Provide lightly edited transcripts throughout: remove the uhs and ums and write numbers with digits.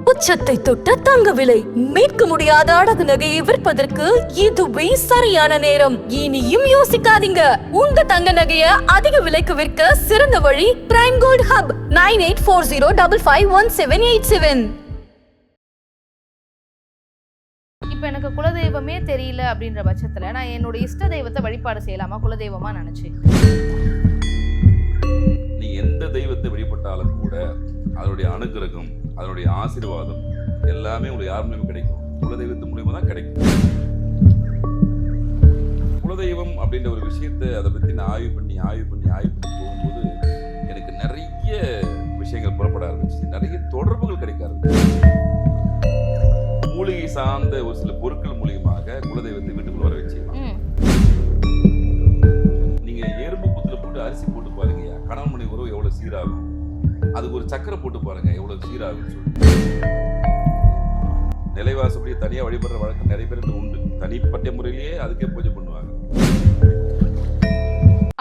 உச்சத்தை தொட்ட தங்க விலை மீட்க முடியாத அடகு நகையை விற்பதற்கு இதுவே சரியான நேரம். இனியும் யோசிக்காதீங்க. உங்க தங்க நகைய அதிக விலைக்கு விற்க சிறந்த வழி பிரைம் கோல்ட் ஹப் 9840551787. இப்போ எனக்கு குலதெய்வமே தெரியல அப்படின்ற பட்சத்துல நான் என்னோட இஷ்ட தெய்வத்தை வழிபாடு செய்யலாமா குலதெய்வமா நினைச்சு? நீ எந்த தெய்வத்தை வழிபட்டாலும் கூட அதனுடைய அனுகிரகம், அதனுடைய ஆசீர்வாதம் எல்லாமே உங்களுக்கு யார் மூலியமா கிடைக்கும்? குலதெய்வத்து மூலியமா தான் கிடைக்கும். குலதெய்வம் அப்படின்ற ஒரு விஷயத்தை அதை பற்றி நான் ஆய்வு பண்ணி போகும்போது எனக்கு நிறைய விஷயங்கள் புறப்பட ஆரம்பிச்சு, நிறைய தொடர்புகள் கிடைக்க ஆரம்பிச்சு. மூலிகை சார்ந்த ஒரு சில பொருட்கள் மூலியமாக குலதெய்வத்தை வீட்டுக்குள்ள வர வச்சுக்கலாம். நீங்க எறும்பு புத்துல போட்டு அரிசி போட்டு பாருங்க, கணவன் மனைவி உறவு எவ்வளவு சீராகும். அதுக்கு ஒரு சக்கரை போட்டு பாருங்க எவ்வளவு சீராகும் சொல்லிட்டு. நிலைவாசப்படி தனியா வழிபடுற வழக்கம் நிறைய பேருக்கு உண்டு. தனிப்பட்ட முறையிலேயே அதுக்கே பூஜை பண்ணுவாங்க.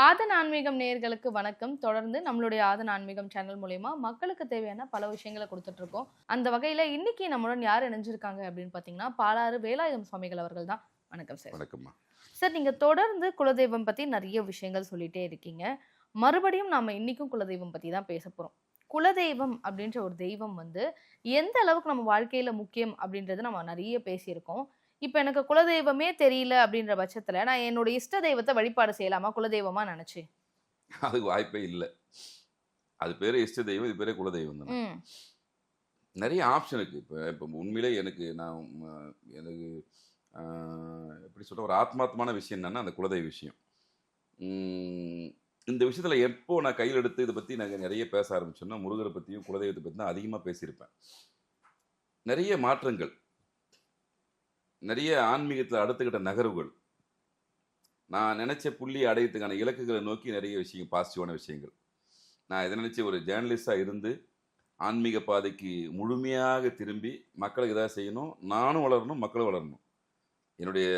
ஆதன் ஆன்மீகம் நேயர்களுக்கு வணக்கம். தொடர்ந்து நம்மளுடைய ஆதன் ஆன்மீகம் சேனல் மூலமா மக்களுக்கு தேவையான பல விஷயங்களை கொடுத்துட்டு இருக்கோம். அந்த வகையில இன்னைக்கு நம்மளுடன் யார் இணைஞ்சிருக்காங்க அப்படின்னு பாத்தீங்கன்னா பாலாறு வேலாயுதம் சுவாமிகள் அவர்கள் தான். வணக்கம் சார். வணக்கம்மா சார், நீங்க தொடர்ந்து குலதெய்வம் பத்தி நிறைய விஷயங்கள் சொல்லிட்டே இருக்கீங்க. மறுபடியும் நாம இன்னைக்கும் குலதெய்வம் பத்தி தான் பேச போறோம். குலதெய்வம் அப்படின்ற ஒரு தெய்வம் எந்த அளவுக்கு நம்ம வாழ்க்கையில முக்கியம் அப்படின்றது நம்ம நிறைய பேசியிருக்கோம். இப்ப எனக்கு குலதெய்வமே தெரியல அப்படின்ற பட்சத்துல நான் என்னோட இஷ்ட தெய்வத்தை வழிபாடு செய்யலாமா குலதெய்வமா நினைச்சு? அதுக்கு வாய்ப்பே இல்லை. அது பேரு இஷ்ட தெய்வம், இது பேரே குலதெய்வம் தானே. நிறைய ஆப்ஷன் இருக்கு. இப்போ உண்மையிலே எனக்கு எப்படி சொல்ற ஒரு ஆத்மார்த்தமான விஷயம் என்னன்னா அந்த குலதெய்வ விஷயம். இந்த விஷயத்துல எப்போ நான் கையில் எடுத்து இதை பத்தி நாங்கள் நிறைய பேச ஆரம்பிச்சோம்னா முருகரை பத்தியும் குலதெய்வத்தை பத்தி தான் அதிகமாக பேசியிருப்பேன். நிறைய மாற்றங்கள், நிறைய ஆன்மீகத்தில் அடுத்துக்கிட்ட நகர்வுகள், நான் நினைச்ச புள்ளி அடையத்துக்கான இலக்குகளை நோக்கி நிறைய விஷயங்கள், பாசிட்டிவான விஷயங்கள். நான் இதை நினைச்சு ஒரு ஜேர்னலிஸ்டாக இருந்து ஆன்மீக பாதைக்கு முழுமையாக திரும்பி மக்களுக்கு எதாவது செய்யணும், நானும் வளரணும், மக்களும் வளரணும், என்னுடைய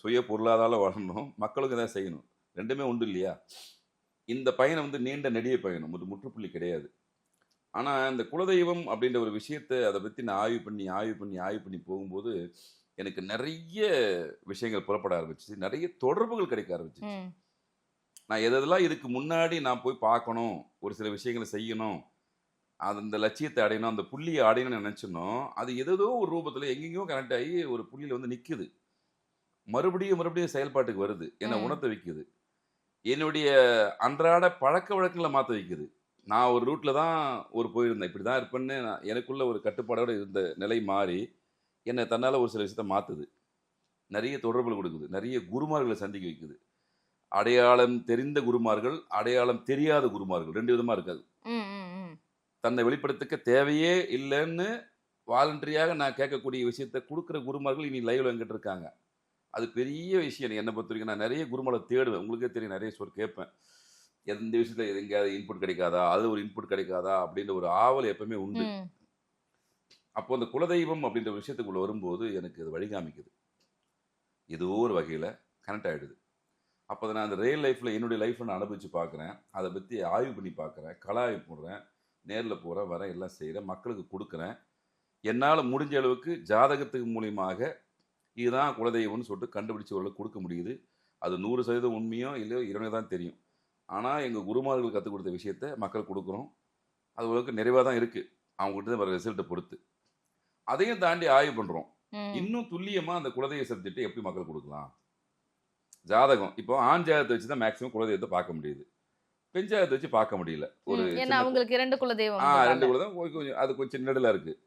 சுய பொருளாதாரம் வளரணும், மக்களுக்கு எதாவது செய்யணும், ரெண்டுமே உண்டு இல்லையா? இந்த பயணம் நீண்ட நெடிய பயணம், ஒரு முற்றுப்புள்ளி கிடையாது. ஆனால் இந்த குலதெய்வம் அப்படின்ற ஒரு விஷயத்தை அதை பற்றி நான் ஆய்வு பண்ணி போகும்போது எனக்கு நிறைய விஷயங்கள் புறப்பட ஆரம்பிச்சு, நிறைய தொடர்புகள் கிடைக்க ஆரம்பிச்சிச்சு. நான் எதெல்லாம் இதுக்கு முன்னாடி நான் போய் பார்க்கணும், ஒரு சில விஷயங்களை செய்யணும், அந்த லட்சியத்தை அடையணும், அந்த புள்ளியை அடையணும்னு நினைச்சணும், அது ஏதோ ஒரு ரூபத்தில் எங்கெங்கேயோ கனெக்ட் ஆகி ஒரு புள்ளியில் நிற்குது, மறுபடியும் செயல்பாட்டுக்கு வருது, என்னை உணர்த்த வைக்குது, என்னுடைய அன்றாட பழக்க வழக்கங்களை மாற்ற வைக்குது. நான் ஒரு ரூட்டில் தான் போயிருந்தேன், இப்படி தான் இருப்பேன்னு எனக்குள்ள ஒரு கட்டுப்பாடோடு இருந்த நிலை மாறி என்னை தன்னால் ஒரு சில விஷயத்தை மாற்றுது. நிறைய தொடர்புகள் கொடுக்குது, நிறைய குருமார்களை சந்திக்க வைக்குது. அடையாளம் தெரிந்த குருமார்கள், அடையாளம் தெரியாத குருமார்கள், ரெண்டு விதமாக இருக்காது. தன்னை வெளிப்படுத்திக்க தேவையே இல்லைன்னு வாலண்டரியாக நான் கேட்கக்கூடிய விஷயத்தை கொடுக்குற குருமார்கள் இனி லைவ்ல என்கிட்ட இருக்காங்க. அது பெரிய விஷயம். என்னை பொறுத்த வரைக்கும் நான் நிறைய குருமாரை தேடுவேன். உங்களுக்கே தெரியும், நிறைய கேட்பேன். எந்த விஷயத்தில் எங்கேயாவது இன்புட் கிடைக்காதா, அது ஒரு இன்புட் கிடைக்காதா அப்படின்ற ஒரு ஆவல் எப்பவுமே உண்டு. அப்போ அந்த குலதெய்வம் அப்படின்ற விஷயத்துக்குள்ள வரும்போது எனக்கு அது வழிகாமிக்குது, ஏதோ ஒரு வகையில் கனெக்ட் ஆகிடுது. அப்போ அதை நான் அந்த ரியல் லைஃப்பில் என்னுடைய லைஃப்பில் நான் அனுபவித்து பார்க்குறேன், அதை பற்றி ஆய்வு பண்ணி பார்க்குறேன், கலாய்வு போடுறேன், நேரில் போகிறேன், வரேன், எல்லாம் செய்கிறேன், மக்களுக்கு கொடுக்குறேன். என்னால் முடிஞ்ச அளவுக்கு ஜாதகத்துக்கு மூலியமாக இதுதான் குலதெய்வம்னு சொல்லிட்டு கண்டுபிடிச்சவர்களுக்கு கொடுக்க முடியுது. அது 100% உண்மையோ இல்லையோ இறைவனுக்கு தான் தெரியும். ஆனால் எங்கள் குருமார்கள் கற்றுக் கொடுத்த விஷயத்த மக்கள் கொடுக்குறோம். அது ஓரளவுக்கு நிறைவாக தான் இருக்குது, அவங்ககிட்ட வர ரிசல்ட்டை பொறுத்து. அதையும் தாண்டி ஆய்வு பண்ணுறோம், இன்னும் துல்லியமாக அந்த குலதெய்வ சப்ஜெக்டை எப்படி மக்கள் கொடுக்கலாம். ஜாதகம் இப்போ ஆண் ஜாதகத்தை வச்சு தான் மேக்ஸிமம் குலதெய்வத்தை பார்க்க முடியுது, பெண் ஜாதகத்தை வச்சு பார்க்க முடியல. ஒரு அவங்களுக்கு 2 குலதெய்வம், 2 குலதெய்வம் கொஞ்சம் அது கொஞ்சம் நெடலாக இருக்குது.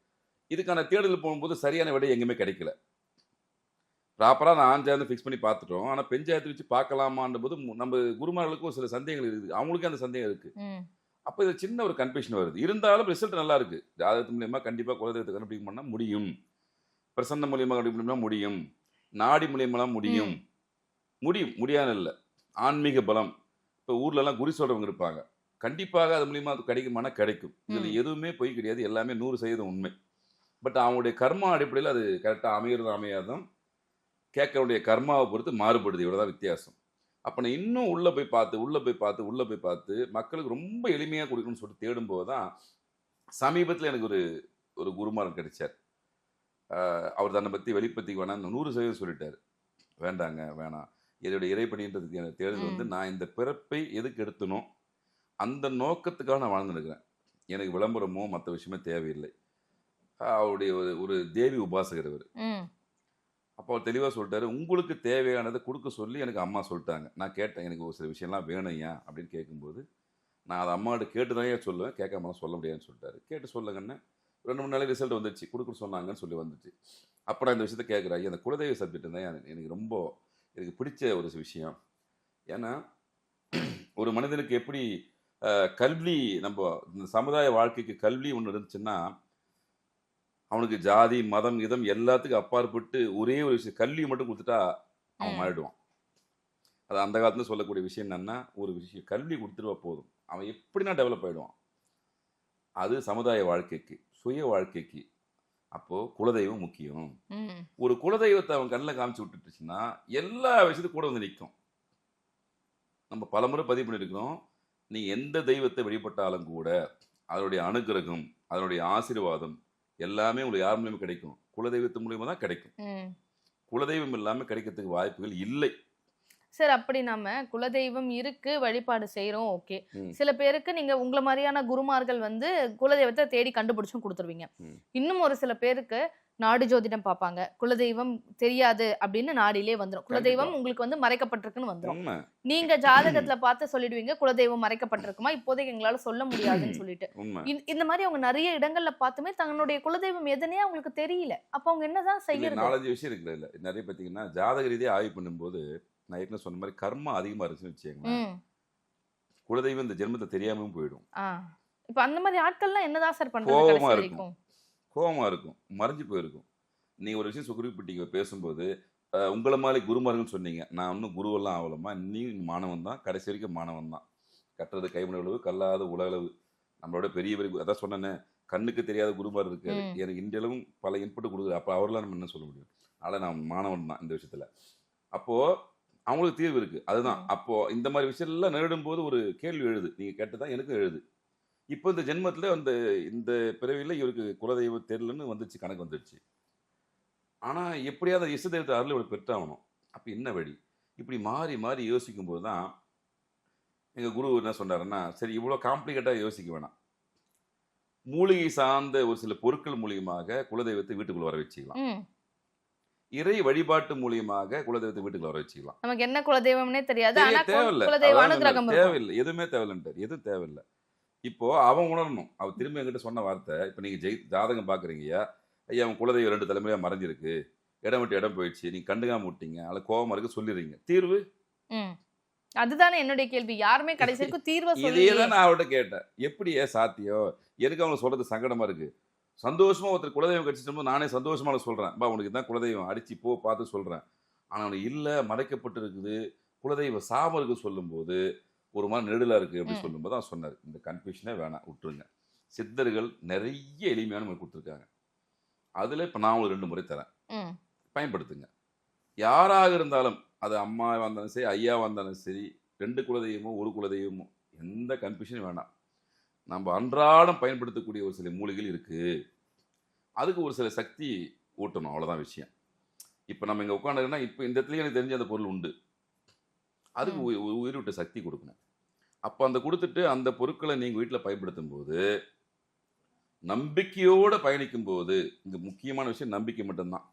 இதுக்கான தேடல் போகும்போது சரியான விடை எங்கேயுமே கிடைக்கல. ப்ராப்பராக நான் ஆண் ஜாதகம் ஃபிக்ஸ் பண்ணி பார்த்துட்டோம், ஆனால் பெண் ஜாதகத்தை வச்சு பார்க்கலாமான்ற போது நம்ம குருமார்களுக்கும் ஒரு சில சந்தேகங்கள் இருக்குது, அவங்களுக்கும் அந்த சந்தேகம் இருக்குது. அப்போ இது சின்ன ஒரு கன்ஃபியூஷன் வருது. இருந்தாலும் ரிசல்ட் நல்லா இருக்குது. ஜாதகத்து மூலியமாக கண்டிப்பாக குலதெய்வத்தை கண்டுபிடிக்க பண்ணால் முடியும், பிரசன்ன மூலியமாக கண்டுபிடிக்கணும்னா முடியும், நாடி மூலியமெல்லாம் முடியும், முடியாது இல்லை. ஆன்மீக பலம், இப்போ ஊர்லலாம் குறி சொல்கிறவங்க இருப்பாங்க, கண்டிப்பாக அது மூலியமாக அது கிடைக்குமானா கிடைக்கும். இதில் எதுவுமே பொய் கிடையாது, எல்லாமே 100% உண்மை. பட் அவங்களுடைய கர்மா அடிப்படையில் அது கரெக்டாக அமைகிறது அமையாதான் கேட்கறவுடைய கர்மாவை பொறுத்து மாறுபடுது, இவ்வளோதான் வித்தியாசம். அப்போ நான் இன்னும் உள்ளே போய் பார்த்து மக்களுக்கு ரொம்ப எளிமையாக கொடுக்கணும்னு சொல்லிட்டு தேடும்போது தான் சமீபத்தில் எனக்கு ஒரு ஒரு குருமாரன் கிடைச்சார். அவர் தன்னை பற்றி வெளிப்படுத்திக்க வேணாம்னு 100% சொல்லிட்டார். வேண்டாங்க, வேணாம். என்னுடைய இறைப்பணின்றதுக்கு எனக்கு தேடுதல் வந்து நான் இந்த பிறப்பை எதுக்கு எடுத்தனோ அந்த நோக்கத்துக்காக நான் வாழ்ந்துருக்கிறேன். எனக்கு விளம்பரமோ மற்ற விஷயமே தேவையில்லை. அவருடைய ஒரு தேவி உபாசகர் அவர். அப்போ அவர் தெளிவாக சொல்லிட்டாரு, உங்களுக்கு தேவையானதை கொடுக்க சொல்லி எனக்கு அம்மா சொல்லிட்டாங்க. நான் கேட்டேன், எனக்கு ஒரு சில விஷயம்லாம் வேணும்யா அப்படின்னு கேட்கும்போது, நான் அதை அம்மாட்ட கேட்டு தான் சொல்லுவேன், கேட்காமலாம் சொல்ல முடியாதுன்னு சொல்லிட்டாரு. கேட்டு சொல்லுங்கன்னு 2-3 நாளே ரிசல்ட் வந்துச்சு, கொடுக்க சொன்னாங்கன்னு சொல்லி வந்துச்சு. அப்போ நான் இந்த விஷயத்த கேட்குறேன், அந்த குலதெய்வ சப்ஜெக்ட் தான் எனக்கு ரொம்ப எனக்கு பிடிச்ச ஒரு விஷயம். ஏன்னா ஒரு மனிதனுக்கு எப்படி கல்வி, நம்ம இந்த சமுதாய வாழ்க்கைக்கு கல்வி ஒன்று இருந்துச்சுன்னா அவனுக்கு ஜாதி மதம் இதம் எல்லாத்துக்கும் அப்பாற்பட்டு ஒரே ஒரு விஷயம் கல்வி மட்டும் கொடுத்துட்டா அவன் மாறிடுவான். அது அந்த காலத்துல சொல்லக்கூடிய விஷயம் என்னன்னா, ஒரு விஷயம் கல்வி கொடுத்துருவா போதும், அவன் எப்படின்னா டெவலப் ஆயிடுவான். அது சமுதாய வாழ்க்கைக்கு, சுய வாழ்க்கைக்கு. அப்போ குலதெய்வம் முக்கியம். ஒரு குலதெய்வத்தை அவன் கண்ணில் காமிச்சு விட்டுட்டுச்சுன்னா எல்லா விஷயத்துக்கும் கூட வந்து நிற்கும். நம்ம பலமுறை பதிவு பண்ணியிருக்கிறோம், நீ எந்த தெய்வத்தை வழிபட்டாலும் கூட அதனுடைய அனுகிரகம், அதனுடைய ஆசீர்வாதம் எல்லாமே உங்களுக்கு யார் மூலியமா கிடைக்கும்? குலதெய்வத்து மூலியமா தான் கிடைக்கும். குலதெய்வம் இல்லாம கிடைக்கிறதுக்கு வாய்ப்புகள் இல்லை. சார், அப்படி நம்ம குலதெய்வம் இருக்கு, வழிபாடு செய்யறோம், ஓகே. சில பேருக்கு நீங்க உங்களை மாதிரியான குருமார்கள் வந்து குலதெய்வத்தை தேடி கண்டுபிடிச்சும் கொடுத்துருவீங்க. இன்னும் ஒரு சில பேருக்கு நாடி ஜோதிடம் பார்ப்பாங்க, குலதெய்வம் தெரியாது அப்படின்னு நாடிலே வந்துடும். குலதெய்வம் உங்களுக்கு வந்து மறைக்கப்பட்டிருக்குன்னு வந்துடும். நீங்க ஜாதகத்துல பார்த்து சொல்லிடுவீங்க குலதெய்வம் மறைக்கப்பட்டிருக்குமா, இப்போதைக்கு எங்களால சொல்ல முடியாதுன்னு சொல்லிட்டு. இந்த மாதிரி அவங்க நிறைய இடங்கள்ல பார்த்துமே தன்னுடைய குலதெய்வம் எதுனே அவங்களுக்கு தெரியல. அப்ப அவங்க என்னதான் செய்யறது? 4-5 விஷயம் இருக்குல்ல இல்ல நிறைய பாத்தீங்கன்னா ஜாதக ரீதியா ஆய்வு பண்ணும்போது நான் ஏற்கனவே சொன்ன மாதிரி கர்மா அதிகமா இருந்துச்சுன்னு வச்சுக்கோங்களேன், குலதெய்வம் இந்த ஜென்மத்தை தெரியாமலும் போயிடும். இப்ப அந்த மாதிரி ஆட்கள்லாம் என்னதான் சார் பண்றது? கோபமா இருக்கும், மறைஞ்சு போயிருக்கும். நீங்க ஒரு விஷயம் சுகுரிப்பட்டிங்க பேசும்போது உங்களை மாதிரி குருமார்கள் சொன்னீங்க, நான் இன்னும் குருவெல்லாம் ஆகலமா, நீ மாணவன் தான், கடைசி வரைக்கும் மாணவன் தான். கட்டுறது கைமணி அளவு, கல்லாத உலகளவு. நம்மளோட பெரிய பெரிய அதான் சொன்னேன்னு கண்ணுக்கு தெரியாத குருமார் இருக்காரு, எனக்கு இந்தியளவும் பல இன்புட்டு கொடுக்குது. அப்போ அவரெல்லாம் நம்ம என்ன சொல்ல முடியும்? அதனால் நான் மாணவன் தான் இந்த விஷயத்துல. அப்போ அவங்களுக்கு தீர்வு இருக்கு. அதுதான் அப்போ இந்த மாதிரி விஷயம்லாம் நேரிடும் போது ஒரு கேள்வி எழுது, நீங்க கேட்டதான் எனக்கும் எழுது. இப்போ இந்த ஜென்மத்துல இந்த பிறவில இவருக்கு குலதெய்வ தெரியலன்னு வந்துச்சு, கணக்கு வந்துடுச்சு. ஆனா எப்படியாவது இஷ்ட தெய்வத்தை அருள் இவருக்கு பெற்றாகணும். அப்ப என்ன வழி? இப்படி மாறி மாறி யோசிக்கும் போதுதான் எங்க குரு என்ன சொன்னாருன்னா, சரி இவ்வளவு காம்ப்ளிகேட்டா யோசிக்க வேணாம், மூலிகை சார்ந்த ஒரு சில பொருட்கள் மூலியமாக குலதெய்வத்தை வீட்டுக்குள்ள வர வச்சுக்கலாம். இறை வழிபாட்டு மூலியமாக குலதெய்வத்தை வீட்டுக்குள்ள வர வச்சுக்கலாம். நமக்கு என்ன குலதெய்வம்னே தெரியாது, ஆனா தேவையில்லை, குலதெய்வ அனுகிரகம் தேவையில்லை, எதுவுமே தேவையில்லைன்றார். எதுவும் தேவையில்லை. இப்போ அவன் உணரணும். அவர் திரும்ப என்கிட்ட சொன்ன வார்த்தை, இப்போ நீங்க ஜாதகம் பாக்குறீங்கய்யா, ஐயா அவன் குலதெய்வம் 2 தலைமுறையா மறைஞ்சிருக்கு, இடம் விட்டு இடம் போயிடுச்சு, நீங்க கண்டுக்காம விட்டீங்க, அதுல கோபமா இருக்கு சொல்லிடுறீங்க, தீர்வு? அதுதானே என்னுடைய கேள்வி. யாருமே கடைசி வரைக்கும் தீர்வை சொல்லி. இதே தான் நான் அவர்கிட்ட கேட்டேன், எப்படி சாத்தியம்? எனக்கு அவங்க சொல்றது சங்கடமா இருக்கு. சந்தோஷமா ஒருத்தர் குலதெய்வம் கட்சிட்டு நானே சந்தோஷமா சொல்றேன், பா உனக்கு தான் குலதெய்வம், அடிச்சு போ பார்த்து சொல்றேன். ஆனா அவனுக்கு இல்ல மறைக்கப்பட்டு இருக்குது, குலதெய்வ சாபம் இருக்கு சொல்லும் போது ஒரு மாதிரி நெடுலா இருக்கு அப்படி சொல்லும்போது தான் சொன்னார், இந்த கன்ஃபியூஷனே வேணாம், விட்டுருங்க. சித்தர்கள் நிறைய எளிமையான முறை கொடுத்துருக்காங்க, அதுல இப்ப நான் ஒரு 2 முறை தரேன், பயன்படுத்துங்க. யாராக இருந்தாலும், அது அம்மாவா இருந்தாலும் சரி, ஐயாவா இருந்தாலும் சரி, 2 குலதெய்வமோ 1 குலதெய்வமோ எந்த கன்ஃபியூஷனும் வேணாம். நம்ம அன்றாடம் பயன்படுத்தக்கூடிய ஒரு சில மூலிகைகள் இருக்கு, அதுக்கு ஒரு சில சக்தி ஊட்டணும், அவ்வளவுதான் விஷயம். இப்ப நம்ம இங்க உட்காந்துருக்கோம்னா இப்ப இந்த இடத்துல எனக்கு தெரிஞ்ச அந்த பொருள் உண்டு, அதுக்கு உயிர் விட்ட சக்தி கொடுக்கணும். அப்போ அந்த கொடுத்துட்டு அந்த பொருட்களை நீங்கள் வீட்டில் பயன்படுத்தும் போது, நம்பிக்கையோடு பயணிக்கும் போது, இங்கே முக்கியமான விஷயம் நம்பிக்கை மட்டும்தான்.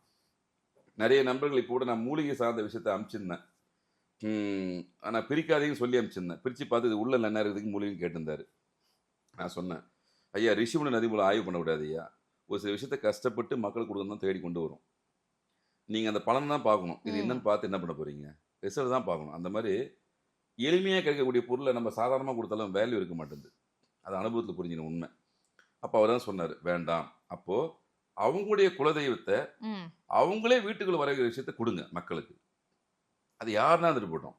நிறைய நண்பர்கள் இப்போ கூட நான் மூலிகை சார்ந்த விஷயத்தை அனுப்பிச்சிருந்தேன், நான் பிரிக்காதையும் சொல்லி அனுப்பிச்சிருந்தேன். பிரித்து பார்த்து இது உள்ள என்ன இருக்குதுக்கு மூலிகை கேட்டிருந்தாரு. நான் சொன்னேன், ஐயா ரிஷிமுனி நதி மூலம் ஆய்வு பண்ணக்கூடாது ஐயா, ஒரு சில விஷயத்தை கஷ்டப்பட்டு மக்கள் கொடுக்கணும் தான் தேடி கொண்டு வரும். நீங்கள் அந்த பலன் தான் பார்க்கணும், இது என்னன்னு பார்த்து என்ன பண்ண போகிறீங்க, ரிசல்ட் தான் பார்க்கணும். அந்த மாதிரி எளிமையாக கிடைக்கக்கூடிய பொருளை நம்ம சாதாரணமாக கொடுத்தாலும் வேல்யூ இருக்க மாட்டேங்குது, அது அனுபவத்தில் புரிஞ்சின உண்மை. அப்போ அவர் தான் சொன்னார், வேண்டாம், அப்போது அவங்களுடைய குலதெய்வத்தை அவங்களே வீட்டுக்குள்ள வரைகிற விஷயத்தை கொடுங்க மக்களுக்கு. அது யாருன்னா இருந்துட்டு போட்டோம்,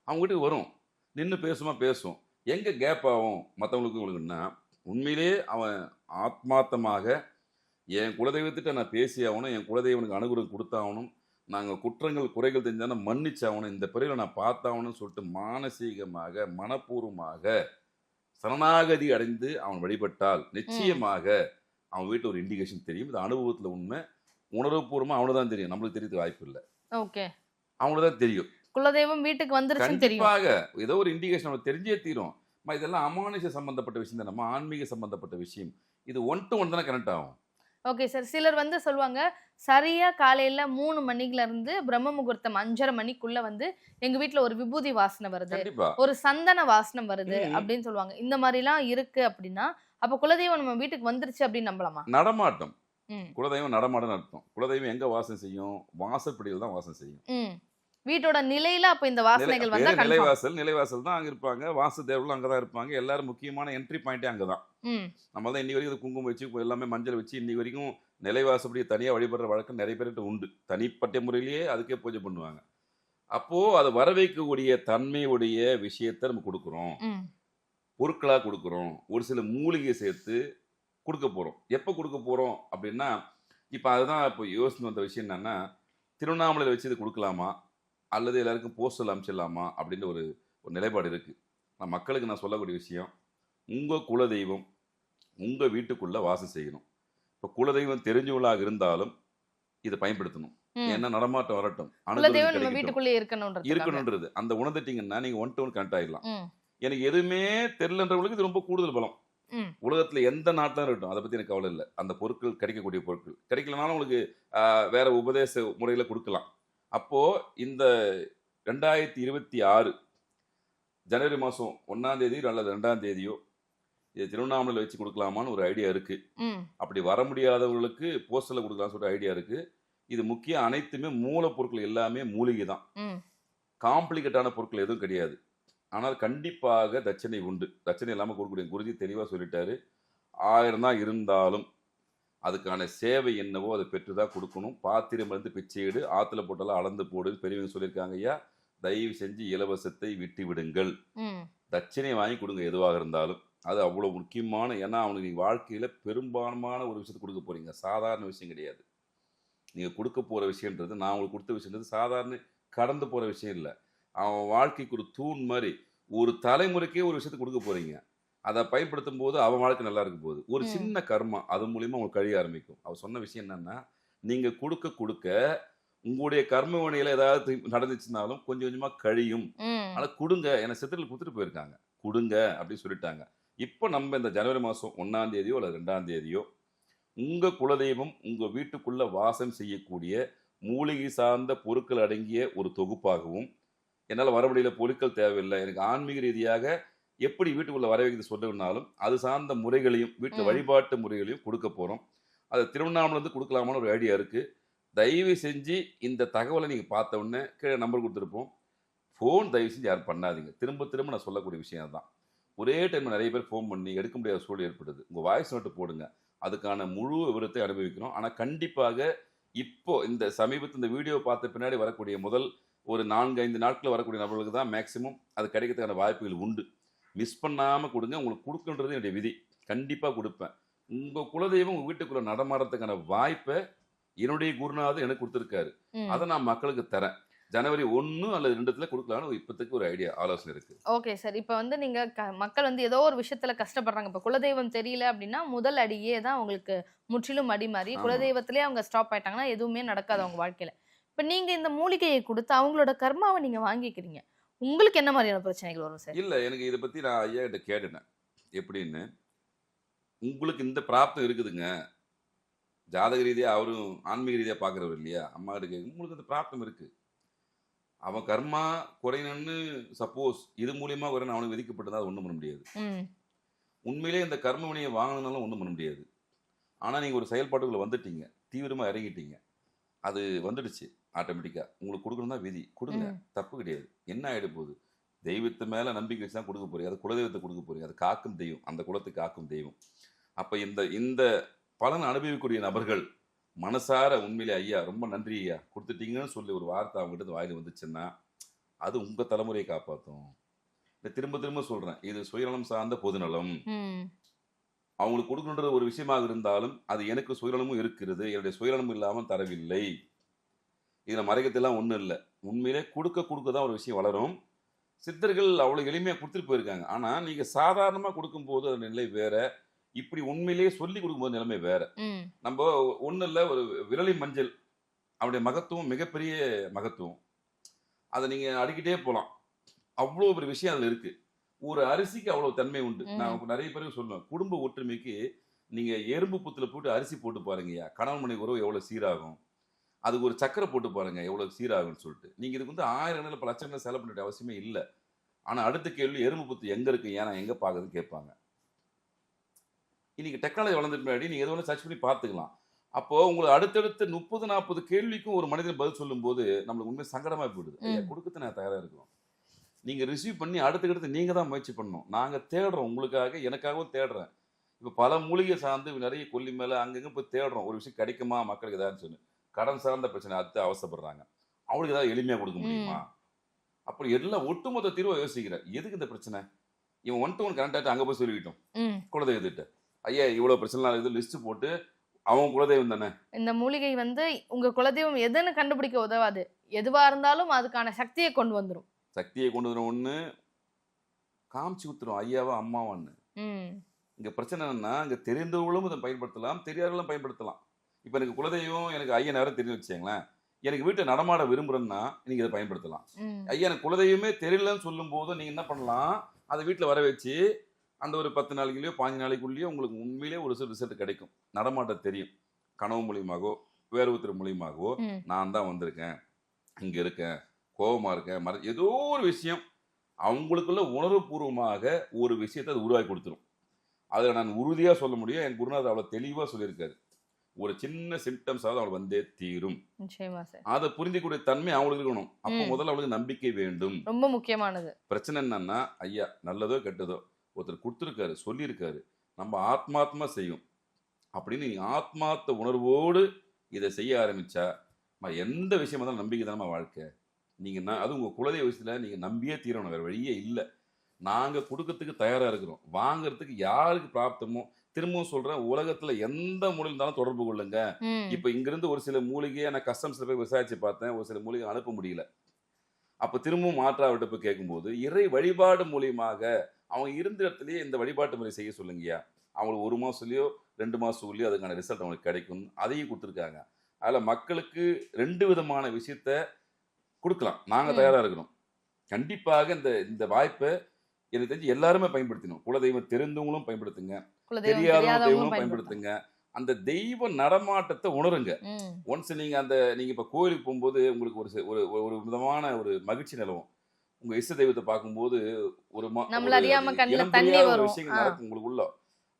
அவங்க வீட்டுக்கு வரும், நின்று பேசும். எங்கே கேப் ஆகும் மற்றவங்களுக்கு உங்களுக்குன்னா, உண்மையிலே அவன் ஆத்மார்த்தமாக என் குலதெய்வத்திட்ட நான் பேசி ஆகணும், என் குலதெய்வனுக்கு அனுகிரகம் கொடுத்தாகணும், நாங்கள் குற்றங்கள் குறைகள் தெரிஞ்சாலும் மன்னிச்சாகணும், இந்த பிறவில நான் பார்த்தாகணும்னு சொல்லிட்டு மானசீகமாக மனப்பூர்வமாக சரணாகதி அடைந்து அவன் வழிபட்டால் நிச்சயமாக அவன் வீட்டில் ஒரு இண்டிகேஷன் தெரியும். இது அனுபவத்தில் உண்மை. உணர்வுபூர்வமாக அவனுக்கு தான் தெரியும், நம்மளுக்கு தெரியறது வாய்ப்பு இல்லை. ஓகே, அவனுக்கு தான் தெரியும். குலதெய்வம் வீட்டுக்கு வந்துருச்சுன்னு தெரியும். கண்டிப்பாக ஏதோ ஒரு இண்டிகேஷன் அவனுக்கு தெரிஞ்சே தீரும். இதெல்லாம் அமானுஷ சம்பந்தப்பட்ட விஷயம் தான், நம்ம ஆன்மீக சம்பந்தப்பட்ட விஷயம். இது 1 to 1 தானே கனெக்ட் ஆகும். ஓகே சார், சிலர் வந்து சொல்லுவாங்க சரியா காலையில 3 மணில இருந்து பிரம்ம முகூர்த்தம் 5:30 மணிக்குள்ள வந்து எங்க வீட்ல ஒரு விபூதி வாசனை வருது, கண்டிப்பா ஒரு சந்தன வாசனம் வருது அப்படின்னு சொல்லுவாங்க. இந்த மாதிரி எல்லாம் இருக்கு அப்படின்னா அப்ப குலதெய்வம் நம்ம வீட்டுக்கு வந்துருச்சு அப்படின்னு நம்பலாமா? நடமாட்டம். குலதெய்வம் நடமாட்டம் அர்த்தம். குலதெய்வம் எங்க வாசம் செய்யும்? வாசப்படியில் தான் வாசம் செய்யும். வீட்டோட நிலையில அப்ப இந்த வாசனைகள் வந்தா நிலைவாசல் தான் அங்க இருப்பாங்க. வாசுதேவர்களும் அங்கதான் இருப்பாங்க. எல்லாரும் முக்கியமான என்ட்ரி பாயிண்டே அங்கதான். நம்ம தான் இன்னி வரைக்கும் குங்குமம் வச்சு எல்லாமே மஞ்சள் வச்சு இன்னி வரைக்கும் நிலைவாசப்படியை தனியா வழிபடுற வழக்கம் நிறைய பேர்கிட்ட உண்டு. தனிப்பட்ட முறையிலேயே அதுக்கே பூஜை பண்ணுவாங்க. அப்போ அது வர வைக்கக்கூடிய தன்மையுடைய விஷயத்தை நம்ம கொடுக்குறோம், பொருட்களா கொடுக்குறோம். ஒரு சில மூலிகை சேர்த்து கொடுக்க போறோம். எப்ப கொடுக்க போறோம் அப்படின்னா, இப்ப அதுதான் இப்போ யோசனை வந்த விஷயம் என்னன்னா, திருவண்ணாமலையில் வச்சு இது கொடுக்கலாமா அல்லது எல்லாருக்கும் போஸ்டல் அனுப்பிச்சிடலாமா அப்படின்ற ஒரு நிலைப்பாடு இருக்கு. நான் மக்களுக்கு நான் சொல்லக்கூடிய விஷயம், உங்க குலதெய்வம் உங்க வீட்டுக்குள்ள வாசம் செய்யணும். இப்போ குலதெய்வம் தெரிஞ்சவங்களாக இருந்தாலும் இதை பயன்படுத்தணும். ஏன்னா நடமாட்டம் வரட்டும், வீட்டுக்குள்ளே இருக்கணும்ன்றது அந்த உணர்ந்துட்டீங்கன்னா நீங்க 1 to 1 கனெக்ட் ஆயிடலாம். எனக்கு எதுவுமே தெரியலன்றவங்களுக்கு இது ரொம்ப கூடுதல் பலம். உலகத்துல எந்த நாட்டிலும் இருக்கட்டும், அதை பத்தி எனக்கு கவலை இல்லை. அந்த பொருட்கள் கிடைக்கக்கூடிய பொருட்கள் கிடைக்கலனாலும் உங்களுக்கு வேற உபதேச முறையில கொடுக்கலாம். அப்போ இந்த 2026 ஜனவரி மாதம் 1ஆம் தேதி அல்லது 2ஆம் தேதியோ இது திருவண்ணாமலையில் வச்சு கொடுக்கலாமான்னு ஒரு ஐடியா இருக்கு. அப்படி வர முடியாதவர்களுக்கு போஸ்டலில் கொடுக்கலாம்னு சொல்லிட்டு ஐடியா இருக்கு. இது முக்கியம், அனைத்துமே மூலப்பொருட்கள் எல்லாமே மூலிகை தான். காம்ப்ளிகேட்டான பொருட்கள் எதுவும் கிடையாது. ஆனால் கண்டிப்பாக தட்சணை உண்டு. தட்சணை இல்லாமல் கொடுக்கக்கூடிய குருஜி தெளிவாக சொல்லிட்டாரு. 1000 தான் இருந்தாலும் அதுக்கான சேவை என்னவோ அதை பெற்று தான் கொடுக்கணும். பாத்திரம் வந்து பிச்சையிடு, ஆற்றுல போட்டாலும் அளந்து போடுன்னு பெரியவங்க சொல்லியிருக்காங்க. ஐயா, தயவு செஞ்சு இலவசத்தை விட்டு விடுங்கள். தட்சணை வாங்கி கொடுங்க எதுவாக இருந்தாலும். அது அவ்வளோ முக்கியமான, ஏன்னா அவனுக்கு நீங்கள் வாழ்க்கையில் பெரும்பான்மையான ஒரு விஷயத்தை கொடுக்க போகிறீங்க. சாதாரண விஷயம் கிடையாது. நீங்கள் கொடுக்க போகிற விஷயன்றது, நான் உங்களுக்கு கொடுத்த விஷயன்றது சாதாரண கடந்து போகிற விஷயம் இல்லை. அவன் வாழ்க்கைக்கு ஒரு தூண் மாதிரி, ஒரு தலைமுறைக்கே ஒரு விஷயத்தை கொடுக்க போகிறீங்க. அதை பயன்படுத்தும் போது அவன் வாழ்க்கை நல்லா இருக்க போகுது. ஒரு சின்ன கர்மா அது மூலியமா உங்களுக்கு கழிய ஆரம்பிக்கும். அவர் சொன்ன விஷயம் என்னன்னா, நீங்க கொடுக்க கொடுக்க உங்களுடைய கர்ம வினையில ஏதாவது நடந்துச்சுனாலும் கொஞ்சம் கொஞ்சமா கழியும். ஆனா கொடுங்க, என சித்தர்கள் கொடுத்துட்டு போயிருக்காங்க, கொடுங்க அப்படின்னு சொல்லிட்டாங்க. இப்போ நம்ம இந்த ஜனவரி மாதம் 1ஆம் தேதியோ அல்லது 2ஆம் தேதியோ உங்க குலதெய்வம் உங்க வீட்டுக்குள்ள வாசம் செய்யக்கூடிய மூலிகை சார்ந்த பொருட்கள் அடங்கிய ஒரு தொகுப்பாகவும், என்னால் வர முடியல பொருட்கள் தேவையில்லை, எனக்கு ஆன்மீக ரீதியாக எப்படி வீட்டுக்குள்ள வர வைக்கிறது சொல்லணும்னாலும் அது சார்ந்த முறைகளையும் வீட்டில் வழிபாட்டு முறைகளையும் கொடுக்க போகிறோம். அதை திருவண்ணாமலை இருந்து கொடுக்கலாமான்னு ஒரு ஐடியா இருக்குது. தயவு செஞ்சு இந்த தகவலை நீங்கள் பார்த்த உடனே கீழே நம்பர் கொடுத்துருப்போம். ஃபோன் தயவு செஞ்சு யாரும் பண்ணாதீங்க. திரும்ப திரும்ப நான் சொல்லக்கூடிய விஷயம் தான். ஒரே டைமில் நிறைய பேர் ஃபோன் பண்ணி எடுக்க முடியாத சூழல் ஏற்படுது. உங்கள் வாய்ஸ் நோட்டு போடுங்க, அதுக்கான முழு விவரத்தை அனுபவிக்கிறோம். ஆனால் கண்டிப்பாக இப்போ இந்த சமீபத்தில் இந்த வீடியோ பார்த்த பின்னாடி வரக்கூடிய முதல் ஒரு 4-5 நாட்களில் வரக்கூடிய நபர்களுக்கு தான் மேக்சிமம் அது கிடைக்கிறதுக்கான வாய்ப்புகள் உண்டு. மிஸ் பண்ணாமல் கொடுங்க. உங்களுக்கு கொடுக்குன்றது என்னுடைய விதி. கண்டிப்பாக கொடுப்பேன். உங்கள் குலதெய்வம் உங்கள் வீட்டுக்குள்ளே நடமாடுறதுக்கான வாய்ப்பை என்னுடைய குருநாதர் எனக்கு கொடுத்துருக்காரு. அதை நான் மக்களுக்கு தரேன். ஜனவரி 1 அல்லது 2 கொடுக்கலான்னு இப்போதைக்கு ஒரு ஐடியா, ஆலோசனை இருக்கு. ஓகே சார், இப்போ வந்து நீங்க மக்கள் வந்து ஏதோ ஒரு விஷயத்துல கஷ்டப்படுறாங்க. இப்போ குலதெய்வம் தெரியல அப்படின்னா முதல் அடியே தான் உங்களுக்கு முற்றிலும் அடி மாறி குலதெய்வத்திலே அவங்க ஸ்டாப் ஆயிட்டாங்கன்னா எதுவுமே நடக்காது அவங்க வாழ்க்கையில. இப்போ நீங்க இந்த மூலிகையை கொடுத்து அவங்களோட கர்மாவை நீங்க வாங்கிக்கிறீங்க. உங்களுக்கு என்ன மாதிரியான பிரச்சனைகள் வரும் சார்? இல்லை, எனக்கு இதை பற்றி நான் ஐயா கிட்ட கேட்டேன். எப்படின்னு, உங்களுக்கு இந்த பிராப்தம் இருக்குதுங்க, ஜாதக ரீதியாக அவரும் ஆன்மீக ரீதியாக பார்க்குறவர் இல்லையா, அம்மா கிட்ட கேட்கும், உங்களுக்கு இந்த பிராப்தம் இருக்குது, அவன் கர்மா குறையணும்னு சப்போஸ் இது மூலியமாக குறையணும் அவனுக்கு விதிக்கப்பட்டதா அது ஒன்றும் பண்ண முடியாது. உண்மையிலே இந்த கர்ம வினையை வாங்கினாலும் ஒன்றும் பண்ண முடியாது. ஆனால் நீங்கள் ஒரு செயல்பாட்டுக்குள்ளே வந்துட்டீங்க, தீவிரமாக இறங்கிட்டீங்க, அது வந்துடுச்சு ஆட்டோமேட்டிக்காக. உங்களுக்கு கொடுக்கணும் தான் விதி, கொடுங்க, தப்பு கிடையாது. என்ன ஆகிட போகுது? தெய்வத்து மேலே நம்பிக்கை வச்சு தான் கொடுக்க போறீங்க. அது குலதெய்வத்தை கொடுக்க போறீங்க. அது காக்கும் தெய்வம், அந்த குலத்துக்கு காக்கும் தெய்வம். அப்போ இந்த பலன் அனுபவிக்கக்கூடிய நபர்கள் மனசார உண்மையிலே ஐயா ரொம்ப நன்றி ஐயா கொடுத்துட்டீங்கன்னு சொல்லி ஒரு வார்த்தை அவங்ககிட்ட வாயில் வந்துச்சுன்னா அது உங்கள் தலைமுறையை காப்பாற்றும். திரும்ப திரும்ப சொல்கிறேன், இது சுயநலம் சார்ந்த பொதுநலம். அவங்களுக்கு கொடுக்கணுன்ற ஒரு விஷயமாக இருந்தாலும் அது எனக்கு சுயநலமும் இருக்கிறது, என்னுடைய சுயநலம் இல்லாமல் தரவில்லை. இதில் மறைக்கத்தெல்லாம் ஒன்றும் இல்லை. உண்மையிலே கொடுக்க தான் ஒரு விஷயம் வளரும். சித்தர்கள் அவ்வளோ எளிமையாக கொடுத்துட்டு போயிருக்காங்க. ஆனால் நீங்கள் சாதாரணமாக கொடுக்கும்போது அது நிலை வேற. இப்படி உண்மையிலேயே சொல்லி கொடுக்கும்போது நிலைமை வேற. நம்ம ஒண்ணு இல்ல, ஒரு விரலி மஞ்சள் அவருடைய மகத்துவம் மிகப்பெரிய மகத்துவம். அதை நீங்க அடிக்கிட்டே போலாம். அவ்வளவு பெரிய விஷயம் அதுல இருக்கு. ஒரு அரிசிக்கு அவ்வளவு தன்மை உண்டு. நான் நிறைய பேருக்கு சொல்லுவேன், குடும்ப ஒற்றுமைக்கு நீங்க எறும்பு புத்துல போட்டு அரிசி போட்டு பாருங்கய்யா, கணவன் மனைவி உறவு எவ்வளவு சீராகும். அதுக்கு ஒரு சக்கரை போட்டு பாருங்க எவ்வளவு சீராகும்னு சொல்லிட்டு. நீங்க இதுக்கு வந்து 1000 பல லட்சங்கள் செலவு பண்ண அவசியமே இல்லை. ஆனா அடுத்த கேள்வி, எறும்பு புத்து எங்க இருக்கு, ஏன் நான் எங்க பாக்குறதுன்னு கேட்பாங்க. இன்னைக்கு டெக்னாலஜி வளர்ந்துட்டு முன்னாடி நீங்க எது வேணா சர்ச் பண்ணி பார்த்துக்கலாம். அப்போ உங்களுக்கு அடுத்தடுத்து 30-40 கேள்விக்கும் ஒரு மனிதன் பதில் சொல்லும் போது நம்மளுக்கு உண்மை சங்கடமா போயிடுது. ஐயா கொடுக்கறது நான் தயாரா இருக்கிறோம். நீங்க ரிசீவ் பண்ணி அடுத்தடுத்து நீங்க தான் முயற்சி பண்ணணும். நாங்க தேடுறோம் உங்களுக்காக, எனக்காகவும் தேடுறேன். இப்போ பல மூலிகை சார்ந்து நிறைய கொல்லி மேல அங்கங்க போய் தேடுறோம். ஒரு விஷயம் கிடைக்குமா மக்களுக்கு ஏதாச்சும் சொல்லு. கடன் சார்ந்த பிரச்சனை அது அவசப்படுறாங்க. அவங்களுக்கு ஏதாவது எளிமையா கொடுக்க முடியுமா? அப்படி எல்லாம் ஒட்டுமொத்த தீர்வை யோசிக்கிறேன். எதுக்கு இந்த பிரச்சனை? இவன் 1 to 1 கனெக்ட் ஆகிட்டு அங்க போய் சொல்லிக்கிட்டோம் குலதெய்வத்திட்ட. ஐயா இவ்வளவு பிரச்சனை இது லிஸ்ட் போட்டு அவன் குலதெய்வம் தானே. இந்த மூலிகை வந்து உங்க குலதெய்வம் எதுன்னு கண்டுபிடிக்க உதவாது. எதுவா இருந்தாலும் அதுக்கான சக்தியை கொண்டு வந்துரும். சக்தியை கொண்டு வந்துடும். ஒண்ணு காமிச்சு ஊத்துரும் ஐயாவா அம்மாவான்னு. இங்க பிரச்சனை என்னன்னா, இங்க தெரிந்தவர்களும் இதை பயன்படுத்தலாம், தெரியாதவர்களும் பயன்படுத்தலாம். இப்ப எனக்கு குலதெய்வம், எனக்கு ஐயா நேரம் தெரியும் வச்சுங்களேன். எனக்கு வீட்டை நடமாட விரும்புறேன்னா நீங்க இதை பயன்படுத்தலாம். ஐயா எனக்கு குலதெய்வமே தெரியலன்னு சொல்லும் போது நீங்க என்ன பண்ணலாம், அதை வீட்டுல வர வச்சு அந்த ஒரு 10 நாளைக்குள்ளேயோ 15 நாளைக்குள்ளேயோ உங்களுக்கு உண்மையிலேயே ஒரு ரிசல்ட் கிடைக்கும். நடமாட்ட தெரியும். கனவு மூலியமாகவோ வேறு ஒருத்தர் மூலியமாகவோ நான் தான் வந்திருக்கேன், இங்க இருக்கேன், கோபமா இருக்கேன், ஏதோ ஒரு விஷயம் அவங்களுக்குள்ள உணர்வுபூர்வமாக ஒரு விஷயத்தை அது உருவாக்கி கொடுத்துரும். அதில் நான் உறுதியாக சொல்ல முடியும், என் குருநாதர் அவ்வளோ தெளிவாக சொல்லியிருக்காரு. ஒரு சின்ன சிம்டம்ஸ் ஆகுது அவளுக்கு வந்தே தீரும். அதை புரிந்துக்கூடிய தன்மை அவங்களுக்கு இருக்கணும். அப்போ முதல்ல அவளுக்கு நம்பிக்கை வேண்டும், ரொம்ப முக்கியமானது. பிரச்சனை என்னன்னா, ஐயா நல்லதோ கெட்டதோ ஒருத்தர் கொடுத்துருக்காரு, சொல்லியிருக்காரு, நம்ம ஆத்மாத்மா செய்யும் அப்படின்னு நீங்க ஆத்மார்த்த உணர்வோடு இதை செய்ய ஆரம்பிச்சா எந்த விஷயமா தான் நம்பிக்கை தானே வாழ்க்கை. நீங்க அது உங்க குலதெய்வ விஷயத்துல நீங்க நம்பியே தீரணும், வேற வழியே இல்லை. நாங்க கொடுக்கறதுக்கு தயாரா இருக்கிறோம். வாங்கறதுக்கு யாருக்கு பிராப்தமோ, திரும்பவும் சொல்றேன், உலகத்துல எந்த மூலையில இருந்தாலும் தொடர்பு கொள்ளுங்க. இப்ப இங்க இருந்து ஒரு சில மூலிகையை நான் கஸ்டம்ஸ்ல போய் விசாரிச்சு பார்த்தேன், ஒரு சில மூலிகை அனுப்ப முடியல. அப்ப திரும்பவும் மாற்றாவிட்ட போய் கேட்கும்போது இறை வழிபாடு மூலியமாக அவங்க இருந்த இடத்துலயே இந்த வழிபாட்டு முறை செய்ய சொல்லுங்கய்யா. அவங்களுக்கு 1 மாசத்துலயோ 2 மாசத்துக்குள்ளேயோ அதுக்கான ரிசல்ட் அவங்களுக்கு கிடைக்கும். அதையும் கொடுத்துருக்காங்க. அதுல மக்களுக்கு 2 விதமான விஷயத்த கொடுக்கலாம். நாங்க தயாரா இருக்கிறோம். கண்டிப்பாக இந்த வாய்ப்பை எனக்கு தெரிஞ்சு எல்லாருமே பயன்படுத்தணும். குலதெய்வம் தெரிந்தவங்களும் பயன்படுத்துங்க, தெரியாதவங்களும் பயன்படுத்துங்க. அந்த தெய்வ நடமாட்டத்தை உணருங்க. ஒன்ஸ் நீங்க இப்ப கோயிலுக்கு போகும்போது உங்களுக்கு ஒரு விதமான ஒரு மகிழ்ச்சி நிலவும். உங்க இஷ்ட தெய்வத்தை பார்க்கும்போது ஒரு விஷயங்கள் நடக்கும் உங்களுக்குள்ள.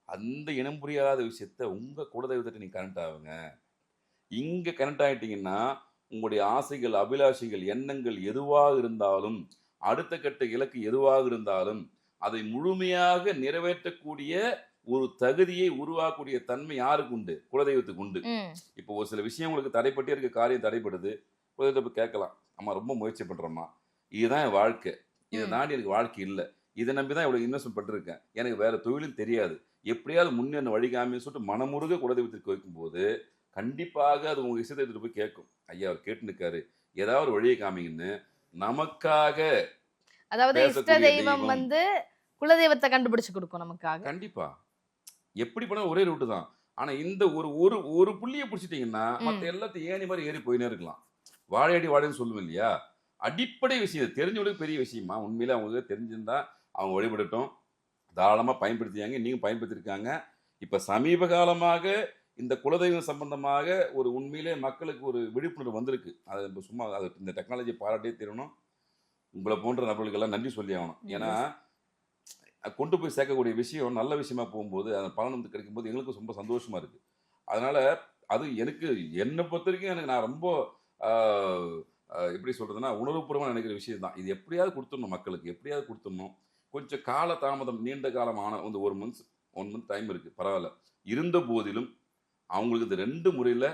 அந்த இனம் புரியாத விஷயத்த உங்க குலதெய்வத்தை நீங்க கனெக்ட் ஆகுங்க. இங்க கனெக்ட் ஆயிட்டீங்கன்னா உங்களுடைய ஆசைகள், அபிலாஷைகள், எண்ணங்கள் எதுவாக இருந்தாலும், அடுத்த கட்ட இலக்கு எதுவாக இருந்தாலும் அதை முழுமையாக நிறைவேற்றக்கூடிய ஒரு தகுதியை உருவாக்கக்கூடிய தன்மை யாருக்கு உண்டு? குலதெய்வத்துக்கு உண்டு. இப்போ ஒரு சில விஷயம் உங்களுக்கு தடைப்பட்டே இருக்க, காரியம் தடைப்படுது, குலதெய்வத்தை போய் கேட்கலாம், அம்மா ரொம்ப முயற்சி பண்றோம்மா, இதுதான் என் வாழ்க்கை, இதை தாண்டி எனக்கு வாழ்க்கை இல்லை, இதை நம்பிதான் இவ்வளவு இன்வெஸ்ட்மெண்ட் பண்ணிருக்கேன், எனக்கு வேற தொழிலும் தெரியாது, எப்படியாவது முன்னேற வழிகாமின்னு சொல்லிட்டு மனமுருக குலதெய்வத்திற்கு வைக்கும்போது கண்டிப்பாக அது உங்க இஷ்டத்தை போய் கேட்கும். ஐயா அவர் கேட்டு நிற்காரு, ஏதாவது ஒரு வழியை காமிங்கன்னு நமக்காக. அதாவது இஷ்ட தெய்வம் வந்து குலதெய்வத்தை கண்டுபிடிச்சு கொடுக்கும் நமக்காக. கண்டிப்பா எப்படி பண்ண ஒரே ரூட்டு தான். ஆனா இந்த ஒரு புள்ளியை பிடிச்சிட்டீங்கன்னா மற்ற எல்லாத்தையும் ஏணி மாதிரி ஏறி போயினே இருக்கலாம். வாழையடி வாழைன்னு சொல்லுவோம் இல்லையா, அடிப்படை விஷயம் தெரிஞ்சவங்களுக்கு பெரிய விஷயமா. உண்மையில அவங்களுக்கு தெரிஞ்சிருந்தா அவங்க வழிபடட்டும், தாராளமா பயன்படுத்தியாங்க, நீங்க பயன்படுத்திருக்காங்க. இப்ப சமீப காலமாக இந்த குலதெய்வம் சம்பந்தமாக ஒரு உண்மையிலே மக்களுக்கு ஒரு விழிப்புணர்வு வந்திருக்கு. அது சும்மா அது இந்த டெக்னாலஜியை பாராட்டே தீரணும். உங்களை போன்ற நபர்களுக்கு எல்லாம் நன்றி சொல்லி ஆகணும். ஏன்னா கொண்டு போய் சேர்க்கக்கூடிய விஷயம் நல்ல விஷயமா போகும்போது அந்த பலன் வந்து கிடைக்கும்போது எங்களுக்கு ரொம்ப சந்தோஷமா இருக்கு. அதனால அது என்னை பொறுத்த வரைக்கும் எனக்கு நான் ரொம்ப எப்படி சொல்றதுன்னா உணர்வுபூர்வமாக நினைக்கிற விஷயம் தான். இது எப்படியாவது கொடுத்துடணும் மக்களுக்கு, எப்படியாவது கொடுத்துடணும். கொஞ்சம் கால தாமதம், நீண்ட காலமான வந்து 1 மந்த் டைம் இருக்கு, பரவாயில்ல. இருந்த போதிலும் அவங்களுக்கு இந்த 2 முறையில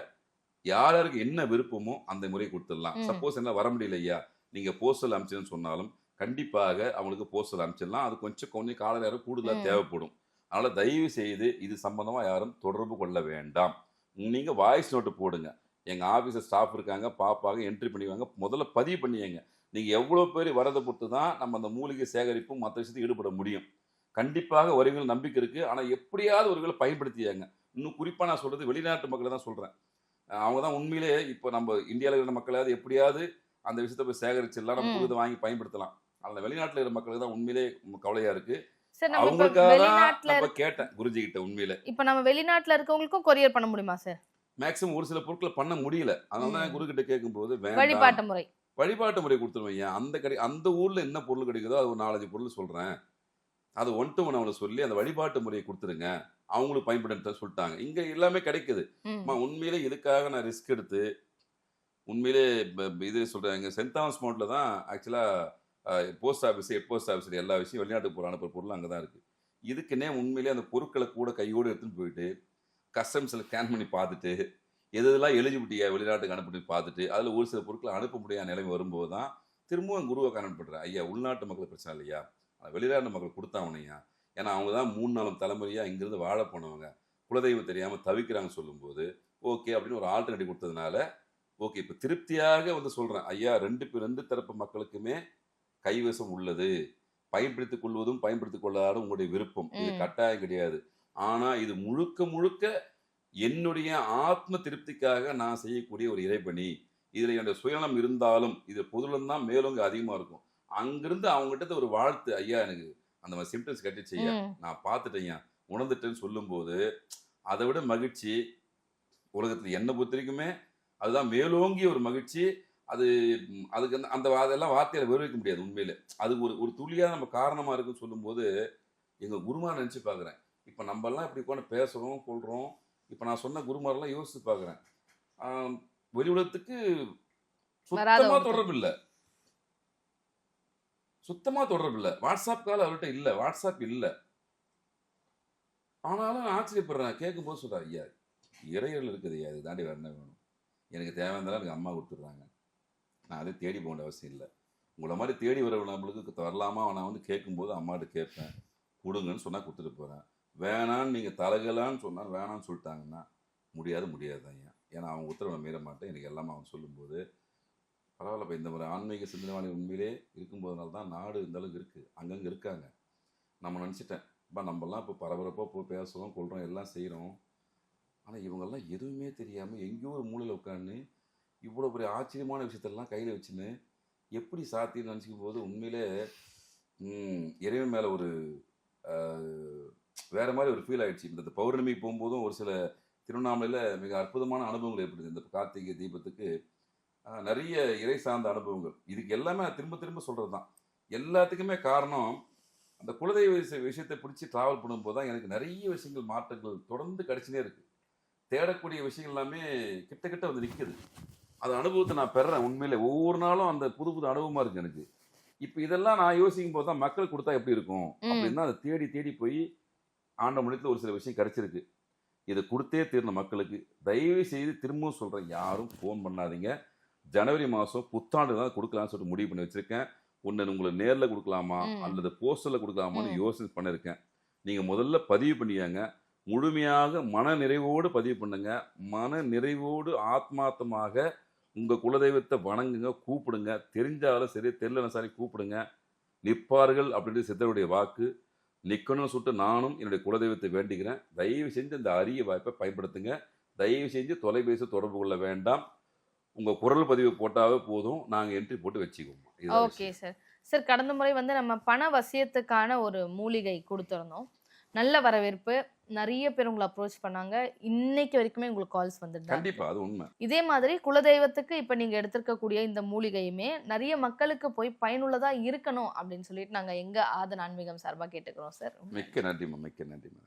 யாருக்கு என்ன விருப்பமோ அந்த முறையை கொடுத்துடலாம். சப்போஸ் என்ன வர முடியல ஐயா, நீங்க போஸ்டல் அனுப்பிச்சுன்னு சொன்னாலும் கண்டிப்பாக அவங்களுக்கு போஸ்டல் அனுப்பிச்சிடலாம். அது கொஞ்சம் கால நேரம் கூடுதலாக தேவைப்படும். அதனால தயவு செய்து இது சம்பந்தமா யாரும் தொடர்பு கொள்ள வேண்டாம். நீங்க வாய்ஸ் நோட்டு போடுங்க, எங்க ஆபீஸ்ல ஸ்டாஃப் இருக்காங்க, பாப்பாங்க, என்ட்ரி பண்ணிவாங்க, முதல்ல பதிவு பண்ணியங்க. நீங்க எவ்வளவு பேர் வரதை பொறுத்து தான் நம்ம அந்த மூலிகை சேகரிப்பும் மற்ற விஷயத்துக்கு ஈடுபட முடியும். கண்டிப்பாக வருவீங்க நம்பிக்கை இருக்கு. ஆனா எப்படியாவது ஒருவேளை பயன்படுத்தியாங்க. இன்னும் குறிப்பா நான் சொல்றது வெளிநாட்டு மக்களை தான் சொல்றேன். அவங்க தான் உண்மையிலே இப்போ நம்ம இந்தியாவில் இருக்கிற மக்களாவது எப்படியாவது அந்த விஷயத்தை போய் சேகரிச்சிடலாம், நம்ம ம். புரிதத்தை வாங்கி பயன்படுத்தலாம். அதில் வெளிநாட்டில் இருக்கிற மக்களுக்கு தான் உண்மையிலே கவலையா இருக்கு. சார் நம்ம இப்ப அவங்களுக்காக தான் வெளிநாட்டுல நம்ம கேட்டேன் குருஜி கிட்ட உண்மையிலே. இப்ப நம்ம வெளிநாட்டுல இருக்கவங்களுக்கும் கொரியர் பண்ண முடியுமா சார்? மேக்ஸிமம் ஒரு சில பொருட்களை பண்ண முடியல. அதனால தான் ம். குரு கிட்ட கேட்கும்போது வேண்டாம், வழிபாட்டு முறை. வழிபாட்டு முறை கொடுத்துருவேன். அந்த ஊர்ல என்ன பொருள் கிடைக்குதோ அது ஒரு 4, 5 பொருள் சொல்றேன். அது ஒன் டு ஒன் அவங்களுக்கு சொல்லி அந்த வழிபாட்டு முறையை கொடுத்துருங்க, அவங்களுக்கு பயன்படுத்த சொல்லிட்டாங்க. இங்க எல்லாமே கிடைக்குது. ம். உண்மையிலே இதுக்காக நான் ரிஸ்க் எடுத்து உண்மையிலே இது சொல்றேன். எங்க சென்ட் தாமஸ் மவுண்ட்ல தான் ஆக்சுவலா post office, head post office எல்லா விஷயம் வெளிநாட்டுக்கு போற அனுப்புற பொருள் அங்கே தான் இருக்கு. இதுக்குன்னே உண்மையிலே அந்த பொருட்களை கூட கையோடு எடுத்துட்டு போயிட்டு கஸ்டம்ஸில் ஸ்கேன் பண்ணி பார்த்துட்டு எதெல்லாம் எலிஜிபிலிட்டியா வெளிநாட்டுக்கு அனுப்பிட்டு பார்த்துட்டு அதில் ஒரு சில பொருட்களை அனுப்ப முடியாத நிலைமை வரும்போது தான் திரும்பவும் குருவை கனெக்ட் பண்ணுறேன். ஐயா உள்நாட்டு மக்களுக்கு பிரச்சனை இல்லையா, வெளிநாட்டு மக்கள் கொடுத்தாவனையா, ஏன்னா அவங்க தான் 3-4 தலைமுறையாக இங்கிருந்து வாழ போனவங்க, குலதெய்வம் தெரியாமல் தவிக்கிறாங்க சொல்லும்போது ஓகே அப்படின்னு ஒரு ஆல்டர்னேட்டிவ் கொடுத்ததுனால ஓகே இப்போ திருப்தியாக வந்து சொல்கிறேன். ஐயா ரெண்டு தரப்பு மக்களுக்குமே கைவசம் உள்ளது, பயன்படுத்திக் கொள்வதும் பயன்படுத்திக் கொள்ளாத உங்களுடைய விருப்பம், இது கட்டாயம் கிடையாது. ஆனா இது முழுக்க முழுக்க என்னுடைய ஆத்ம திருப்திக்காக நான் செய்யக்கூடிய ஒரு இறைபணி. இதுல என்னுடைய சுயநலம் இருந்தாலும் இது பொதுலம் தான் மேலும் அதிகமா இருக்கும். அங்கிருந்து அவங்ககிட்ட ஒரு வாழ்த்து, ஐயா எனக்கு அந்த மாதிரி சிம்டம்ஸ் கட்டிச்சு ஐயா, நான் பார்த்துட்டேன் உணர்ந்துட்டேன்னு சொல்லும்போது அதை விட மகிழ்ச்சி உலகத்துல என்ன பொறுத்த வரைக்குமே அதுதான் மேலோங்கிய ஒரு மகிழ்ச்சி. அது அதுக்கு அதெல்லாம் வார்த்தையில விவரிக்க முடியாது உண்மையில. அது ஒரு துளியா நம்ம காரணமா இருக்குன்னு சொல்லும்போது எங்க குருமார் நினைச்சு பாக்குறேன். இப்ப நம்ம எல்லாம் இப்படி உட்காந்து பேசுறோம் கொள்றோம். இப்ப நான் சொன்ன குருமாரெல்லாம் யோசிச்சு பாக்குறேன். வெளி உலகத்துக்கு சுத்தமா தொடர்பு இல்லை, சுத்தமா தொடர்பு இல்லை. வாட்ஸ்அப் கால் அவர்கிட்ட இல்லை, வாட்ஸ்அப் இல்லை. ஆனாலும் நான் ஆச்சரியப்படுறேன். கேட்கும் போது சொல்றேன், ஐயா இறையல் இருக்குது ஐயா, இது தாண்டி வேற என்ன வேணும், எனக்கு தேவையானதாலும் எனக்கு அம்மா கொடுத்துட்றாங்க, நான் அதை தேடி போக வேண்டிய அவசியம் இல்லை. உங்களை மாதிரி தேடி வர நம்மளுக்கு வரலாமா நான் வந்து கேட்கும்போது அம்மாட்ட கேட்பேன், கொடுங்கன்னு சொன்னால் கொடுத்துட்டு போகிறேன். வேணான்னு நீங்கள் தலகலான்னு சொன்னால் வேணான்னு சொல்லிட்டாங்கன்னா முடியாது ஐயா, ஏன்னா அவங்க உத்தரவை மீற மாட்டேன், எனக்கு எல்லாமே அவங்க சொல்லும்போது பரவாயில்ல. இப்போ இந்த மாதிரி ஆன்மீக சிந்தனைவாளி உண்மையிலே இருக்கும்போதுனால தான் நாடு இந்த அளவுக்கு இருக்குது. அங்கங்கே இருக்காங்க. நம்ம நினச்சிட்டேன் நம்மலாம் இப்போ பரபரப்பாக போய் பேசுகிறோம் கொள்கிறோம் எல்லாம் செய்கிறோம். ஆனால் இவங்கெல்லாம் எதுவுமே தெரியாமல் எங்கேயோ ஒரு மூலையில் உட்காந்து இவ்வளோ பெரிய ஆச்சரியமான விஷயத்தெல்லாம் கையில் வச்சுன்னு எப்படி சாத்தியம்னு நினச்சிக்கும் போது உண்மையிலே இறைவன் மேலே ஒரு வேறு மாதிரி ஒரு ஃபீல் ஆகிடுச்சு. இந்த பௌர்ணமி போகும்போதும் ஒரு சில திருவண்ணாமலையில் மிக அற்புதமான அனுபவங்கள் ஏற்படுது. இந்த கார்த்திகை தீபத்துக்கு நிறைய இறை சார்ந்த அனுபவங்கள். இதுக்கு எல்லாமே திரும்ப திரும்ப சொல்கிறது தான். எல்லாத்துக்குமே காரணம் அந்த குலதெய்வ விஷயத்தை பிடிச்சி ட்ராவல் பண்ணும்போது தான் எனக்கு நிறைய விஷயங்கள் மாற்றங்கள் தொடர்ந்து கிடச்சினே இருக்குது. தேடக்கூடிய விஷயங்கள் எல்லாமே கிட்ட வந்து நிற்குது. அந்த அனுபவத்தை நான் பெறேன். உண்மையிலே ஒவ்வொரு நாளும் அந்த புது புது அனுபவமாக இருக்குது எனக்கு. இப்போ இதெல்லாம் நான் யோசிக்கும் போது தான் மக்கள் கொடுத்தா எப்படி இருக்கும் அப்படின்னு தான் அதை தேடி தேடி போய் ஆண்ட மொழியில் ஒரு சில விஷயம் கிடைச்சிருக்கு. இதை கொடுத்தே தீர்ந்த மக்களுக்கு தயவு செய்து திரும்பவும் சொல்கிறேன், யாரும் ஃபோன் பண்ணாதீங்க. ஜனவரி மாதம் புத்தாண்டு தான் கொடுக்கலாம்னு சொல்லிட்டு முடிவு பண்ணி வச்சுருக்கேன். ஒன்று உங்களுக்கு நேரில் கொடுக்கலாமா அல்லது போஸ்டரில் கொடுக்கலாமான்னு யோசனை பண்ணியிருக்கேன். நீங்கள் முதல்ல பதிவு பண்ணியாங்க, முழுமையாக மன நிறைவோடு பதிவு பண்ணுங்க. மன நிறைவோடு ஆத்மார்த்தமாக உங்கள் குலதெய்வத்தை வணங்குங்க, கூப்பிடுங்க. தெரிஞ்சாலும் சரி தெரியலன்னு சரி கூப்பிடுங்க. நிற்பார்கள் அப்படின்றது சித்தருடைய வாக்கு. நிற்கணும்னு சொல்லிட்டு நானும் என்னுடைய குலதெய்வத்தை வேண்டிக்கிறேன். தயவு செஞ்சு இந்த அரிய வாய்ப்பை பயன்படுத்துங்க. தயவு செஞ்சு தொலைபேசி தொடர்பு கொள்ள வேண்டாம். உங்கள் குரல் பதிவு போட்டாவே போதும், நாங்கள் என்ட்ரி போட்டு வச்சுக்குவோம். Okay sir. சார் கடந்த முறை வந்து நம்ம பண வசியத்துக்கான ஒரு மூலிகை கொடுத்துருந்தோம். நல்ல வரவேற்பு, நிறைய பேர் உங்களை அப்ரோச் பண்ணாங்க. இன்னைக்கு வரைக்குமே உங்களுக்கு கால்ஸ் வந்துட்டு கண்டிப்பா அது உண்மை. இதே மாதிரி குலதெய்வத்துக்கு இப்ப நீங்க எடுத்திருக்கக்கூடிய இந்த மூலிகையுமே நிறைய மக்களுக்கு போய் பயனுள்ளதா இருக்கணும் அப்படின்னு சொல்லிட்டு நாங்க எங்க ஆதன் ஆன்மீகம் சார்பா கேட்டுக்கிறோம் சார். மிக்க நன்றிமா, மிக்க நன்றிமா.